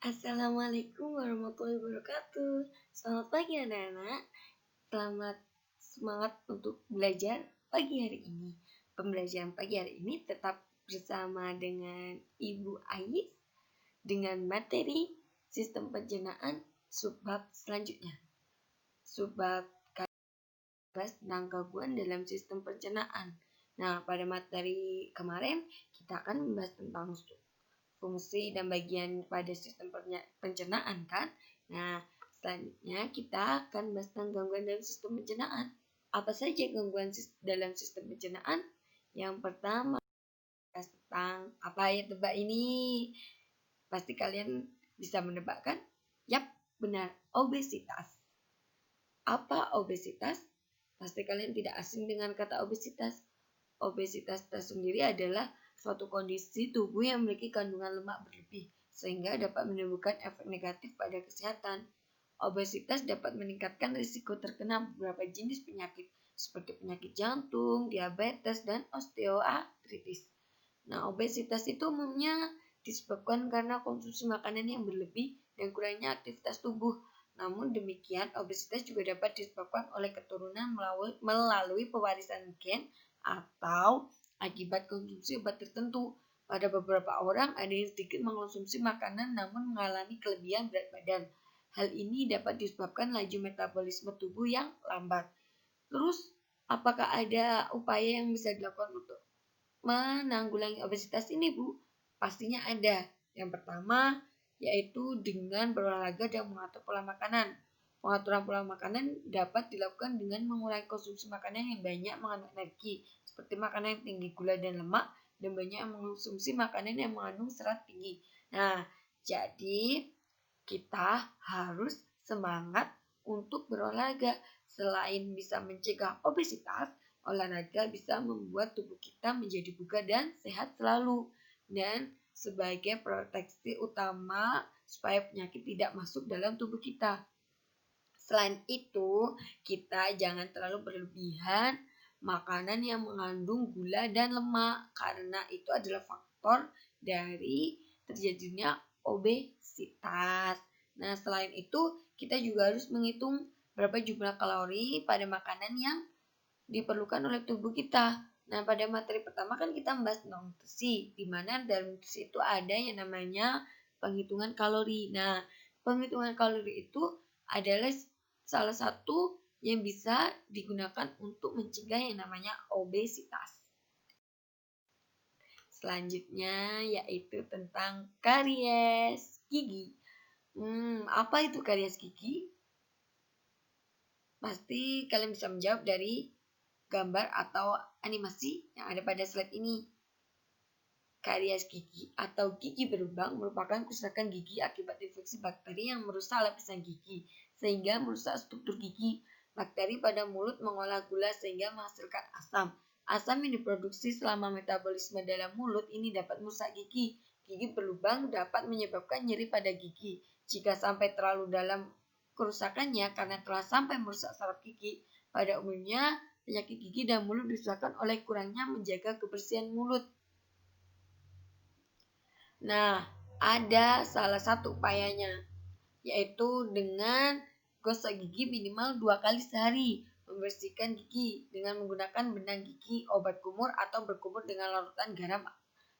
Assalamualaikum warahmatullahi wabarakatuh. Selamat pagi anak-anak. Selamat semangat untuk belajar pagi hari ini. Pembelajaran pagi hari ini tetap bersama dengan Ibu Ais dengan materi sistem pencernaan subbab selanjutnya. Subbab tentang gangguan dalam sistem pencernaan. Nah, pada materi kemarin kita akan membahas tentang fungsi dan bagian pada sistem pencernaan kan. Nah, selanjutnya kita akan bahas tentang gangguan dalam sistem pencernaan. Apa saja gangguan dalam sistem pencernaan? Yang pertama, tentang apa ya tebak ini? Pasti kalian bisa menebak kan? Yap, benar, obesitas. Apa obesitas? Pasti kalian tidak asing dengan kata obesitas. Obesitas tersendiri adalah suatu kondisi tubuh yang memiliki kandungan lemak berlebih, sehingga dapat menimbulkan efek negatif pada kesehatan. Obesitas dapat meningkatkan risiko terkena beberapa jenis penyakit, seperti penyakit jantung, diabetes, dan osteoartritis. Nah, obesitas itu umumnya disebabkan karena konsumsi makanan yang berlebih dan kurangnya aktivitas tubuh. Namun demikian, obesitas juga dapat disebabkan oleh keturunan melalui pewarisan gen atau akibat konsumsi obat tertentu. Pada beberapa orang ada yang sedikit mengkonsumsi makanan namun mengalami kelebihan berat badan. Hal ini dapat disebabkan laju metabolisme tubuh yang lambat. Terus, apakah ada upaya yang bisa dilakukan untuk menanggulangi obesitas ini, Bu? Pastinya ada. Yang pertama, yaitu dengan berolahraga dan mengatur pola makanan. Pengaturan pola makanan dapat dilakukan dengan mengurangi konsumsi makanan yang banyak mengandung energi, seperti makanan yang tinggi gula dan lemak, dan banyak mengonsumsi makanan yang mengandung serat tinggi. Nah, jadi kita harus semangat untuk berolahraga. Selain bisa mencegah obesitas, olahraga bisa membuat tubuh kita menjadi bugar dan sehat selalu. Dan sebagai proteksi utama supaya penyakit tidak masuk dalam tubuh kita. Selain itu, kita jangan terlalu berlebihan makanan yang mengandung gula dan lemak, karena itu adalah faktor dari terjadinya obesitas. Nah, selain itu, kita juga harus menghitung berapa jumlah kalori pada makanan yang diperlukan oleh tubuh kita. Nah, pada materi pertama kan kita membahas tentang nutrisi, di mana dalam nutrisi itu ada yang namanya penghitungan kalori. Nah, penghitungan kalori itu adalah salah satu yang bisa digunakan untuk mencegah yang namanya obesitas. Selanjutnya yaitu tentang karies gigi. Apa itu karies gigi? Pasti kalian bisa menjawab dari gambar atau animasi yang ada pada slide ini. Karies gigi atau gigi berlubang merupakan kerusakan gigi akibat infeksi bakteri yang merusak lapisan gigi sehingga merusak struktur gigi. Bakteri pada mulut mengolah gula sehingga menghasilkan asam. Asam yang diproduksi selama metabolisme dalam mulut ini dapat merusak gigi. Gigi berlubang dapat menyebabkan nyeri pada gigi. Jika sampai terlalu dalam kerusakannya karena telah sampai merusak saraf gigi, pada umumnya penyakit gigi dan mulut disebabkan oleh kurangnya menjaga kebersihan mulut. Nah, ada salah satu upayanya, yaitu dengan gosok gigi minimal 2 kali sehari, membersihkan gigi dengan menggunakan benang gigi, obat kumur, atau berkumur dengan larutan garam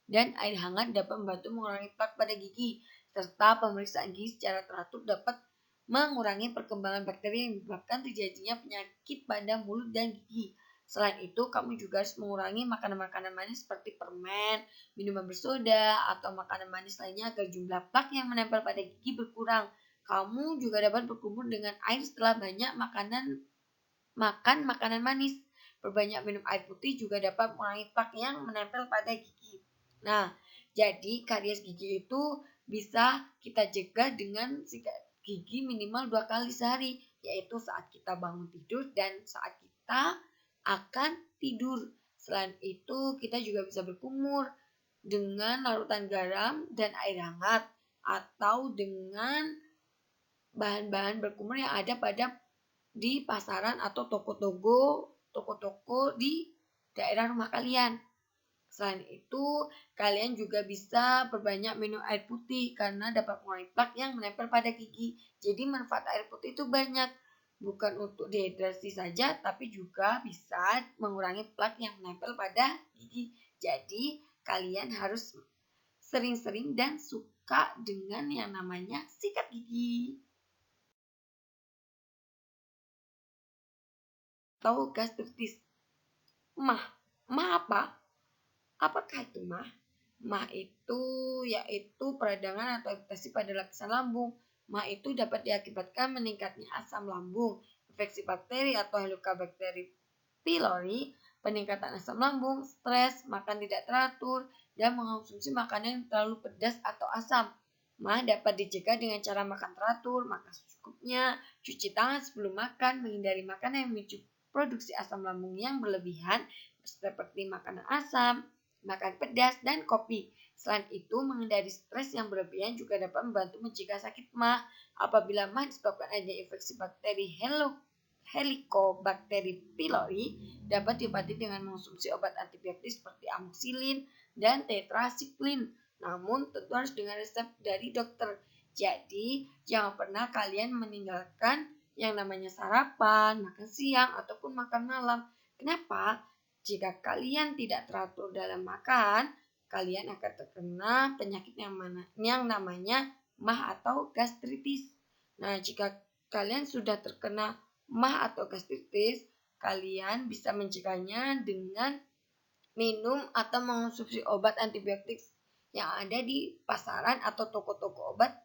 dan air hangat dapat membantu mengurangi plak pada gigi, serta pemeriksaan gigi secara teratur dapat mengurangi perkembangan bakteri yang menyebabkan terjadinya penyakit pada mulut dan gigi. Selain itu, kamu juga harus mengurangi makanan-makanan manis seperti permen, minuman bersoda, atau makanan manis lainnya agar jumlah plak yang menempel pada gigi berkurang. Kamu juga dapat berkumur dengan air setelah banyak makan makanan manis. Perbanyak minum air putih juga dapat mengurangi plak yang menempel pada gigi. Nah, jadi karies gigi itu bisa kita cegah dengan sikat gigi minimal 2 kali sehari, yaitu saat kita bangun tidur dan saat kita akan tidur. Selain itu, kita juga bisa berkumur dengan larutan garam dan air hangat atau dengan bahan-bahan berkumur yang ada di pasaran atau toko-toko di daerah rumah kalian. Selain itu, kalian juga bisa perbanyak minum air putih karena dapat mengurangi plak yang menempel pada gigi. Jadi manfaat air putih itu banyak, bukan untuk dehidrasi saja, tapi juga bisa mengurangi plak yang menempel pada gigi. Jadi, kalian harus sering-sering dan suka dengan yang namanya sikat gigi. Atau gastritis. Mah apa? Apakah itu mah? Mah itu yaitu peradangan atau iritasi pada lapisan lambung. Mah itu dapat diakibatkan meningkatnya asam lambung, infeksi bakteri atau Helicobacter pylori, peningkatan asam lambung, stres, makan tidak teratur, dan mengonsumsi makanan yang terlalu pedas atau asam. Mah dapat dicegah dengan cara makan teratur, makan secukupnya, cuci tangan sebelum makan, menghindari makanan yang memicu produksi asam lambung yang berlebihan, seperti makanan asam, makan pedas, dan kopi. Selain itu, menghindari stres yang berlebihan juga dapat membantu mencegah sakit mah. Apabila mah disebabkan adanya infeksi bakteri Helicobacter pylori, dapat diobati dengan mengonsumsi obat antibiotik seperti amoxicillin dan tetracycline. Namun, tentu harus dengan resep dari dokter. Jadi, jangan pernah kalian meninggalkan yang namanya sarapan, makan siang, ataupun makan malam. Kenapa? Jika kalian tidak teratur dalam makan, kalian akan terkena penyakit yang namanya mah atau gastritis. Nah, jika kalian sudah terkena mah atau gastritis, kalian bisa mencegahnya dengan minum atau mengonsumsi obat antibiotik yang ada di pasaran atau toko-toko obat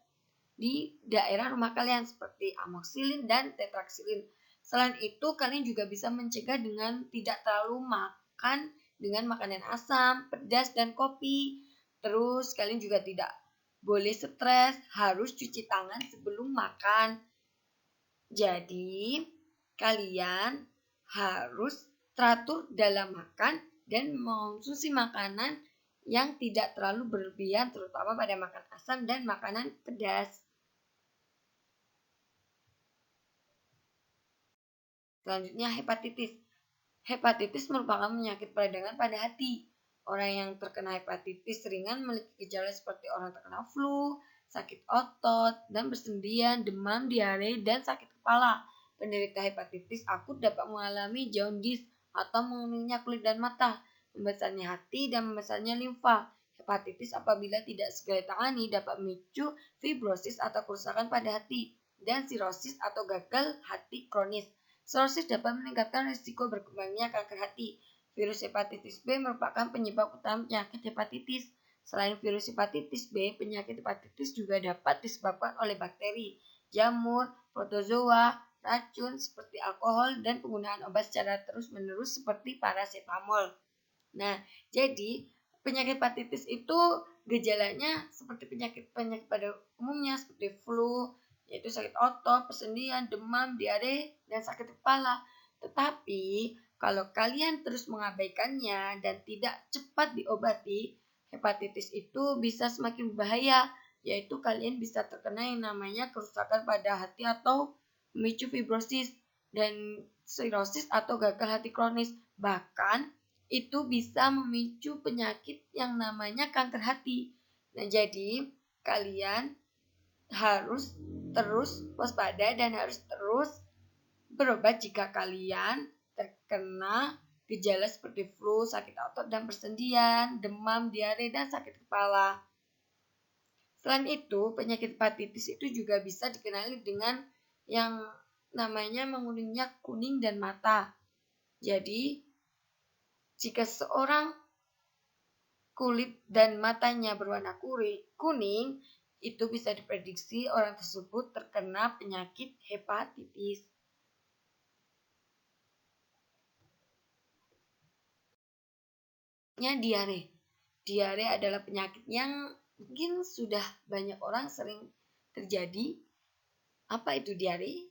di daerah rumah kalian seperti amoxicillin dan tetracycline. Selain itu, kalian juga bisa mencegah dengan tidak terlalu makan dengan makanan asam, pedas, dan kopi. Terus, kalian juga tidak boleh stres, harus cuci tangan sebelum makan. Jadi, kalian harus teratur dalam makan dan mengonsumsi makanan yang tidak terlalu berlebihan, terutama pada makan asam dan makanan pedas. Selanjutnya, hepatitis. Hepatitis merupakan penyakit peradangan pada hati. Orang yang terkena hepatitis ringan memiliki gejala seperti orang terkena flu, sakit otot, dan bersendian, demam, diare, dan sakit kepala. Penderita hepatitis akut dapat mengalami jaundice atau menguningnya kulit dan mata, membesarnya hati, dan membesarnya limfa. Hepatitis apabila tidak segera ditangani dapat memicu fibrosis atau kerusakan pada hati, dan sirosis atau gagal hati kronis. Sirosis dapat meningkatkan risiko berkembangnya kanker hati. Virus hepatitis B merupakan penyebab utama penyakit hepatitis. Selain virus hepatitis B, penyakit hepatitis juga dapat disebabkan oleh bakteri, jamur, protozoa, racun seperti alkohol, dan penggunaan obat secara terus-menerus seperti paracetamol. Nah, jadi penyakit hepatitis itu gejalanya seperti penyakit pada umumnya seperti flu, yaitu sakit otot, persendian, demam, diare, dan sakit kepala. Tetapi, kalau kalian terus mengabaikannya dan tidak cepat diobati, hepatitis itu bisa semakin berbahaya, yaitu kalian bisa terkena yang namanya kerusakan pada hati atau memicu fibrosis dan sirosis atau gagal hati kronis. Bahkan, itu bisa memicu penyakit yang namanya kanker hati. Nah, jadi kalian harus terus waspada dan harus terus berobat jika kalian terkena gejala seperti flu, sakit otot dan persendian, demam, diare, dan sakit kepala. Selain itu, penyakit hepatitis itu juga bisa dikenali dengan yang namanya menguningnya kuning dan mata. Jadi, jika seorang kulit dan matanya berwarna kuning, itu bisa diprediksi orang tersebut terkena penyakit hepatitis. Diare. Diare adalah penyakit yang mungkin sudah banyak orang sering terjadi. Apa itu diare?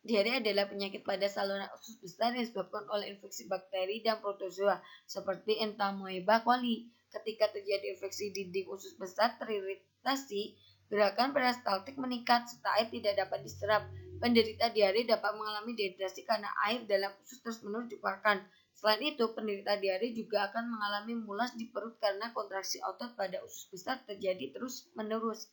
Diare adalah penyakit pada saluran usus besar yang disebabkan oleh infeksi bakteri dan protozoa seperti Entamoeba coli. Ketika terjadi infeksi dinding usus besar teriritasi, gerakan peristaltik meningkat serta air tidak dapat diserap. Penderita diare dapat mengalami dehidrasi karena air dalam usus terus-menerus dikeluarkan. Selain itu, penderita diare juga akan mengalami mulas di perut karena kontraksi otot pada usus besar terjadi terus-menerus.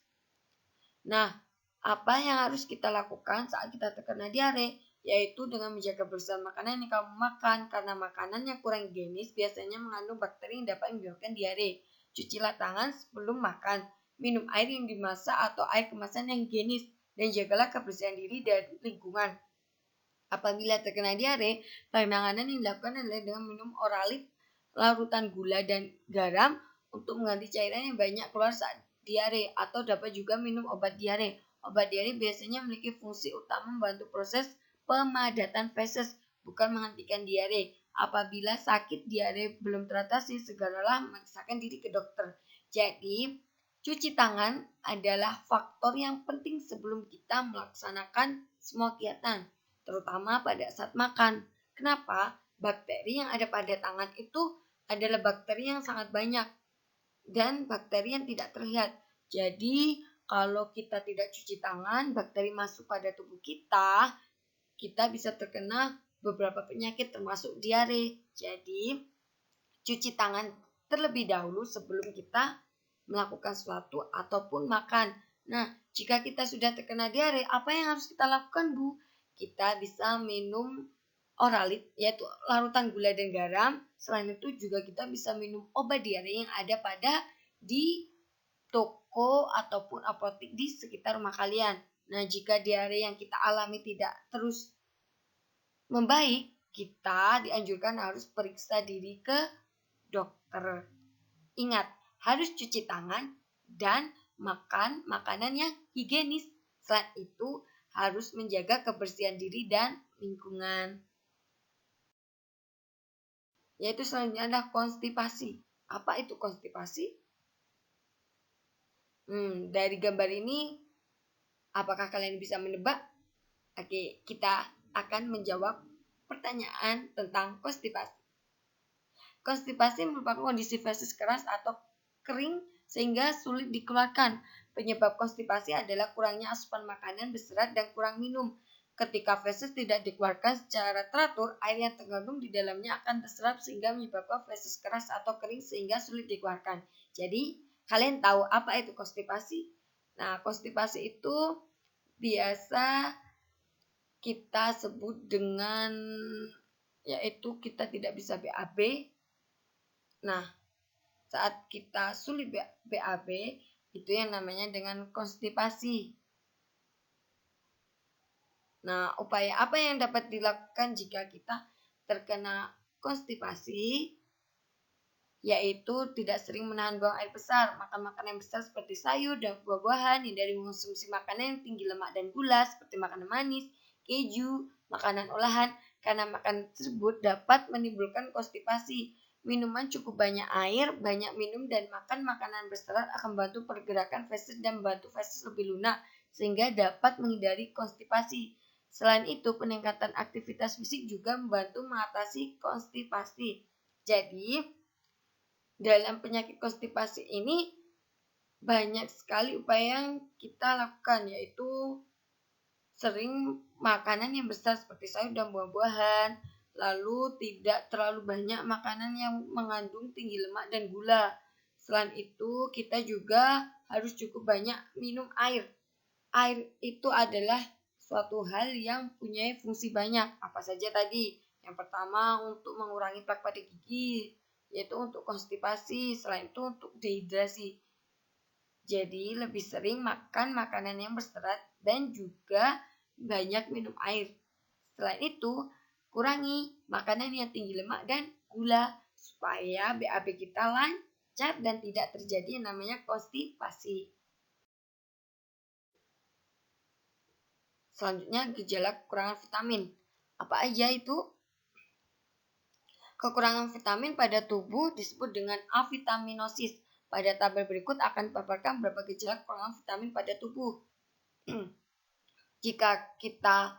Nah, apa yang harus kita lakukan saat kita terkena diare? Yaitu dengan menjaga kebersihan makanan yang kamu makan, karena makanan yang kurang higienis biasanya mengandung bakteri yang dapat menyebabkan diare. Cucilah tangan sebelum makan, minum air yang dimasak atau air kemasan yang higienis, dan jagalah kebersihan diri dan lingkungan. Apabila terkena diare, penanganan yang dilakukan adalah dengan minum Oralit larutan gula dan garam untuk mengganti cairan yang banyak keluar saat diare, atau dapat juga minum obat diare. Obat diare biasanya memiliki fungsi utama membantu proses pemadatan feses, bukan menghentikan diare. Apabila sakit diare belum teratasi, segeralah memeriksakan diri ke dokter. Jadi, cuci tangan adalah faktor yang penting sebelum kita melaksanakan semua kegiatan, terutama pada saat makan. Kenapa? Bakteri yang ada pada tangan itu adalah bakteri yang sangat banyak dan bakteri yang tidak terlihat. Jadi, kalau kita tidak cuci tangan, bakteri masuk pada tubuh kita bisa terkena beberapa penyakit termasuk diare. Jadi, cuci tangan terlebih dahulu sebelum kita melakukan sesuatu ataupun makan. Nah, jika kita sudah terkena diare, apa yang harus kita lakukan, Bu? Kita bisa minum Oralit, yaitu larutan gula dan garam. Selain itu juga kita bisa minum obat diare yang ada di toko ataupun apotek di sekitar rumah kalian. Nah, jika diare yang kita alami tidak terus membaik, kita dianjurkan harus periksa diri ke dokter. Ingat, harus cuci tangan dan makan makanan yang higienis. Selain itu, harus menjaga kebersihan diri dan lingkungan. Yaitu selanjutnya adalah konstipasi. Apa itu konstipasi? Dari gambar ini, apakah kalian bisa menebak? Oke, kita akan menjawab pertanyaan tentang konstipasi. Konstipasi merupakan kondisi feses keras atau kering sehingga sulit dikeluarkan. Penyebab konstipasi adalah kurangnya asupan makanan berserat dan kurang minum. Ketika feses tidak dikeluarkan secara teratur, air yang terkandung di dalamnya akan terserap sehingga menyebabkan feses keras atau kering sehingga sulit dikeluarkan. Jadi, kalian tahu apa itu konstipasi? Nah, konstipasi itu biasa kita sebut dengan, yaitu kita tidak bisa BAB. Nah, saat kita sulit BAB, itu yang namanya dengan konstipasi. Nah, upaya apa yang dapat dilakukan jika kita terkena konstipasi? Yaitu tidak sering menahan buang air besar, makan makanan yang besar seperti sayur dan buah-buahan, hindari mengonsumsi makanan yang tinggi lemak dan gula seperti makanan manis, keju, makanan olahan, karena makanan tersebut dapat menimbulkan konstipasi. Minuman cukup banyak air, banyak minum dan makan makanan berserat akan membantu pergerakan feses dan membantu feses lebih lunak sehingga dapat menghindari konstipasi. Selain itu, peningkatan aktivitas fisik juga membantu mengatasi konstipasi. Jadi, dalam penyakit konstipasi ini banyak sekali upaya yang kita lakukan, yaitu sering makanan yang besar seperti sayur dan buah-buahan, lalu tidak terlalu banyak makanan yang mengandung tinggi lemak dan gula. Selain itu, kita juga harus cukup banyak minum air. Air itu adalah suatu hal yang punya fungsi banyak. Apa saja tadi? Yang pertama, untuk mengurangi plak pada gigi, yaitu untuk konstipasi. Selain itu, untuk dehidrasi. Jadi, lebih sering makan makanan yang berserat dan juga banyak minum air. Selain itu, kurangi makanan yang tinggi lemak dan gula supaya BAB kita lancar dan tidak terjadi yang namanya konstipasi. Selanjutnya, gejala kekurangan vitamin. Apa aja itu? Kekurangan vitamin pada tubuh disebut dengan avitaminosis. Pada tabel berikut akan dipaparkan beberapa gejala kekurangan vitamin pada tubuh. Jika kita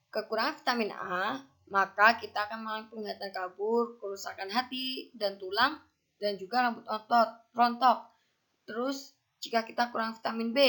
kekurangan vitamin A, maka kita akan mengalami penglihatan kabur, kerusakan hati dan tulang, dan juga rambut rontok. Terus, jika kita kurang vitamin B,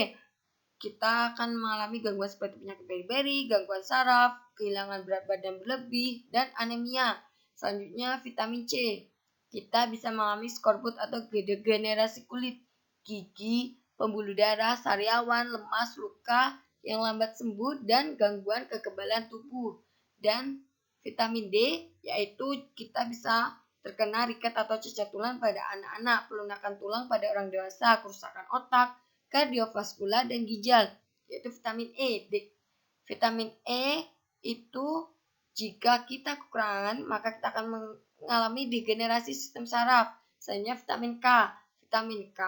kita akan mengalami gangguan seperti penyakit beri-beri, gangguan saraf, kehilangan berat badan berlebih, dan anemia. Selanjutnya vitamin C. Kita bisa mengalami skorbut atau degenerasi kulit, gigi, pembuluh darah, sariawan, lemas, luka yang lambat sembuh, dan gangguan kekebalan tubuh. Dan vitamin D, yaitu kita bisa terkena riket atau cacat tulang pada anak-anak, pelunakan tulang pada orang dewasa, kerusakan otak, kardiovaskular, dan ginjal, yaitu vitamin E. Vitamin E itu jika kita kekurangan, maka kita akan mengalami degenerasi sistem saraf. Selanjutnya vitamin K. Vitamin K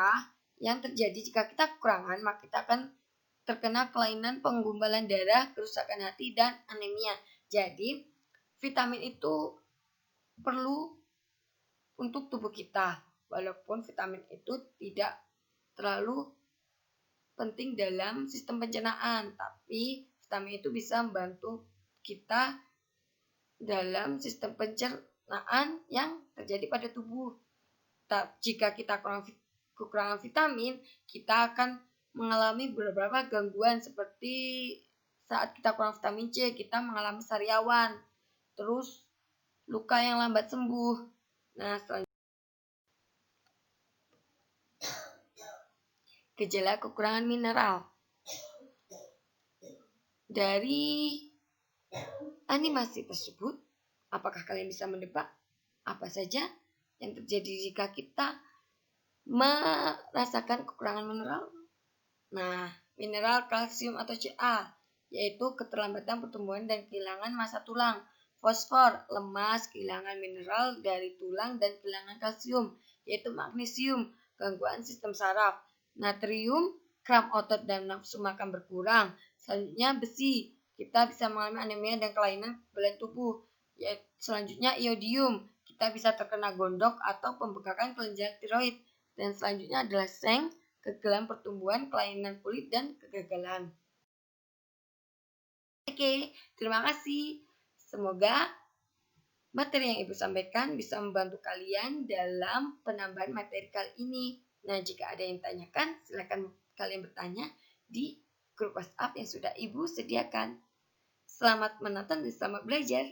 yang terjadi jika kita kekurangan, maka kita akan terkena kelainan penggumpalan darah, kerusakan hati, dan anemia. Jadi, vitamin itu perlu untuk tubuh kita, walaupun vitamin itu tidak terlalu penting dalam sistem pencernaan, tapi vitamin itu bisa membantu kita dalam sistem pencernaan yang terjadi pada tubuh. Jika kita kekurangan vitamin, kita akan mengalami beberapa gangguan seperti saat kita kurang vitamin C, kita mengalami sariawan, terus luka yang lambat sembuh. Nah, gejala kekurangan mineral. Dari animasi tersebut, apakah kalian bisa menebak apa saja yang terjadi jika kita merasakan kekurangan mineral? Nah, mineral kalsium atau Ca, yaitu keterlambatan pertumbuhan dan kehilangan massa tulang. Fosfor, lemas, kehilangan mineral dari tulang dan kehilangan kalsium, yaitu magnesium, gangguan sistem saraf. Natrium, kram otot dan nafsu makan berkurang. Selanjutnya besi, kita bisa mengalami anemia dan kelainan kekebalan tubuh. Selanjutnya iodium, kita bisa terkena gondok atau pembengkakan kelenjar tiroid. Dan selanjutnya adalah seng, kegagalan pertumbuhan, kelainan kulit, dan kegagalan. Oke, terima kasih. Semoga materi yang Ibu sampaikan bisa membantu kalian dalam penambahan materi kali ini. Nah, jika ada yang tanyakan, silakan kalian bertanya di grup WhatsApp yang sudah Ibu sediakan. Selamat menonton dan selamat belajar.